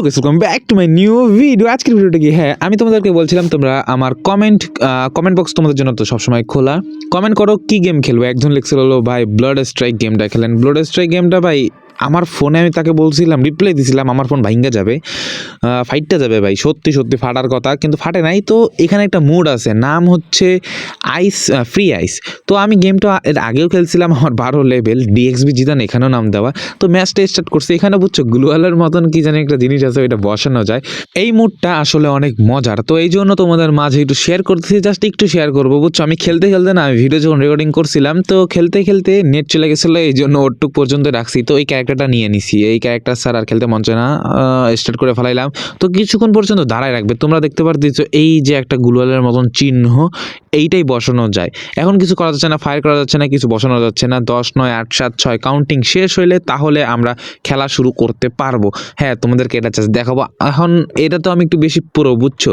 Hello guys, welcome back to my new video. আজকের ভিডিওটা কি, হ্যাঁ আমি তোমাদেরকে বলছিলাম তোমরা আমার কমেন্ট বক্স তোমাদের জন্য তো সবসময় খোলা। কমেন্ট করো কি গেম খেলবো। একজন লিখছিল হলো ভাই ব্লাড স্ট্রাইক গেমটা খেলেন। ব্লাড স্ট্রাইক গেমটা ভাই আমার ফোনে আমি তাকে বলছিলাম, রিপ্লাই দিছিলাম আমার ফোন ভাঙ্গা যাবে, ফাইটটা যাবে ভাই, সত্যি সত্যি ফাটার কথা কিন্তু ফাটে নাই। তো এখানে একটা মুড আছে, নাম হচ্ছে আইস, ফ্রি আইস। তো আমি গেমটা এর আগেও খেলছিলাম, আমার 12 লেভেল ডিএক্সবি জিদান এখানেও নাম দেওয়া। তো ম্যাচটা স্টার্ট করছে, এখানে বুঝছো গ্লুয়ালের মতন কি জানি একটা জিনিস আছে, ওইটা বসানো যায়। এই মুডটা আসলে অনেক মজার, তো এই জন্য তোমাদের মাঝে একটু শেয়ার করতেছি, জাস্ট একটু শেয়ার করবো বুঝছো। আমি খেলতে খেলতে না, আমি ভিডিও যখন রেকর্ডিং করছিলাম তো খেলতে খেলতে নেট চলে গেছিলো, এই জন্য ওটুক পর্যন্ত রাখছি। তো এই ক্যারেক্টারটা নিয়ে নিছি, এই ক্যারেক্টার স্যার আর খেলতে মন চায় না, স্টার্ট করে ফেলাইলাম। তো কিছুক্ষণ পর্যন্ত দাঁড়ায় রাখবে, তোমরা দেখতে পারতেছো এই যে একটা গ্লুয়ালের মতন চিহ্ন, এইটাই বসানো যায়। এখন কিছু করা যাচ্ছে না, ফায়ার করা যাচ্ছে না, কিছু বসানো যাচ্ছে না। 10, 9, 8, 7, 6 কাউন্টিং শেষ হইলে তাহলে আমরা খেলা শুরু করতে পারবো। হ্যাঁ তোমাদেরকে এটা চাষ দেখাবো। এখন এটা তো আমি একটু বেশি পুরো বুঝছো,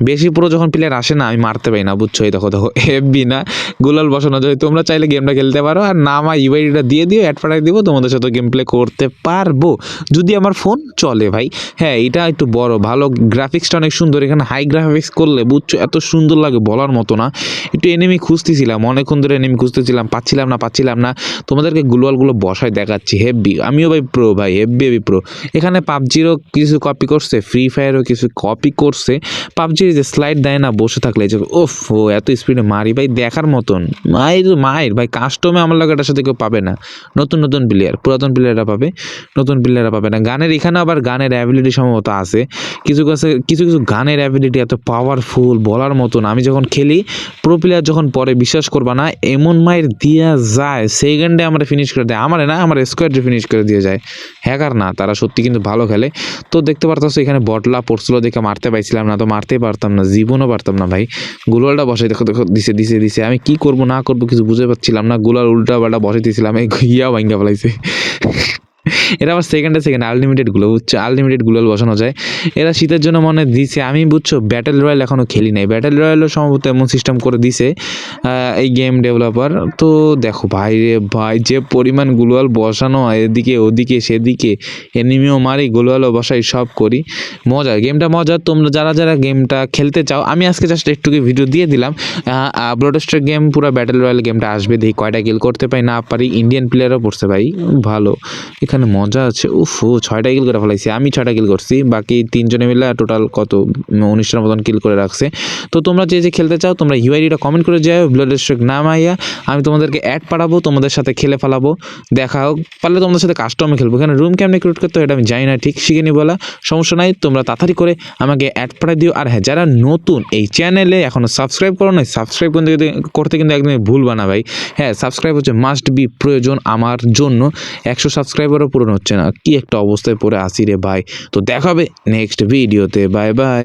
বেশি পুরো যখন প্লেয়ার আসে না আমি মারতে পারি না বুঝছো। এই দেখো দেখো হেভি না, গুলাল বসানো যায়। তোমরা চাইলে গেমটা খেলতে পারো, আর না আমার ইউআইডিটা দিয়ে দিও, অ্যাড পাঠাই দিব, তোমাদের সাথে গেম প্লে করতে পারবো যদি আমার ফোন চলে ভাই। হ্যাঁ এটা একটু বড়, ভালো গ্রাফিক্সটা অনেক সুন্দর, এখানে হাই গ্রাফিক্স করলে বুঝছো এত সুন্দর লাগে বলার মতো না। একটু এনিমি খুঁজতেছিলাম, অনেকক্ষণ ধরে এনিমি খুঁজতেছিলাম, পাচ্ছিলাম না। তোমাদেরকে গ্লুয়ালগুলো বসায় দেখাচ্ছি, হেভি। আমিও ভাই প্রো ভাই, হেভি প্রো। এখানে পাবজিরও কিছু কপি করছে, ফ্রি ফায়ারও কিছু কপি করছে। পাবজির যে স্লাইড দেয় না বসে থাকলে, যে ওফ ও এত স্পিডে মারি ভাই, দেখার মতন। মায়ের ভাই কাস্টমে আমার লাগে এটার সাথে কেউ পাবে না। নতুন প্লেয়ার, পুরাতন প্লেয়াররা পাবে, নতুন প্লেয়াররা পাবে না। গানের এখানে আবার গানের অ্যাবিলিটি সম্ভবত আছে, কিছু গানের অ্যাবিলিটি এত পাওয়ারফুল বলার মতন। আমি যখন খেলি, প্রো প্লেয়ার যখন পরে বিশ্বাস করবা না, এমন মায়ের দিয়া যায় সেকেন্ডে আমরা ফিনিশ করে দেয়। আমার স্কোয়াডে ফিনিশ করে দিয়ে যায়। হ্যাকার না, তারা সত্যি কিন্তু ভালো খেলে। তো দেখতে পারতাছো এখানে বটলা পড়ছিল দেখে মারতে পাইছিলাম না, তো মারতেই পারতাম না, জীবনও পারতাম না ভাই। গুলালটা বসাই দেখো দিছে। আমি কি করব না করব কিছু বুঝতে পারছিলাম না। গুলাল উল্টা পাল্টা বসাই দিয়েছিলাম, এই ভাঙ্গা ফেলাইছে। এটা আবার সেকেন্ড আনলিমিটেড গুলো বুঝছো, আনলিমিটেড গুলাল বসানো যায়। এরা শীতের জন্য মনে দিছে, আমি বুঝছো ব্যাটেল রয়্যাল এখনও খেলি নাই। ব্যাটেল রয়্যালও সম্ভবত এমন সিস্টেম করে দিছে এই গেম ডেভেলপার। তো দেখো ভাই রে ভাই, যে পরিমাণ গ্লুয়াল বসানো এদিকে ওদিকে সেদিকে, এনিমিও মারি গ্লুয়ালও বসাই, সব করি। মজা, গেমটা মজা। তোমরা যারা গেমটা খেলতে চাও, আমি আজকে জাস্ট একটু ভিডিও দিয়ে দিলাম। ব্লাড স্ট্রাইক গেম পুরো ব্যাটেল রয়্যাল গেমটা আসবে, দেখি কয়টা কিল করতে পাই না পারি। ইন্ডিয়ান প্লেয়ারও পড়ছে ভাই, ভালো এখানে মজা আছে। উফ 6টা কিল করে ফেলাইছি, আমি 6টা কিল করছি, বাকি 3 জনে মিলে টোটাল কত 19টার মতন কিল করে রাখছে। তো তোমরা যে খেলতে চাও তোমরা ইউআইডিটা কমেন্ট করে যাও, ব্লাড স্ট্রাইক নাম আইয়া আমি তোমাদেরকে অ্যাড পাঠাবো, তোমাদের সাথে খেলে ফেলাবো। দেখাও পারলে তোমাদের সাথে কাস্টমে খেলবো। এখানে রুম কেমনে ক্রিয়েট করতে হয় এটা আমি জানি না, ঠিক শিখে নি বলা, সমস্যা নাই। তোমরা তাড়াতাড়ি করে আমাকে অ্যাড পাঠাই দিও। আর হ্যাঁ যারা নতুন এই চ্যানেলে এখনো সাবস্ক্রাইব করো না, সাবস্ক্রাইব করতে কিন্তু একদমই ভুলবা না ভাই। হ্যাঁ সাবস্ক্রাইব হচ্ছে মাস্ট বি, প্রয়োজন আমার জন্য। 100 সাবস্ক্রাইবারও পূরণ হচ্ছে না, কি একটা অবস্থায় পড়ে আসি রে ভাই। তো দেখাবে নেক্সট ভিডিওতে, বাই বাই।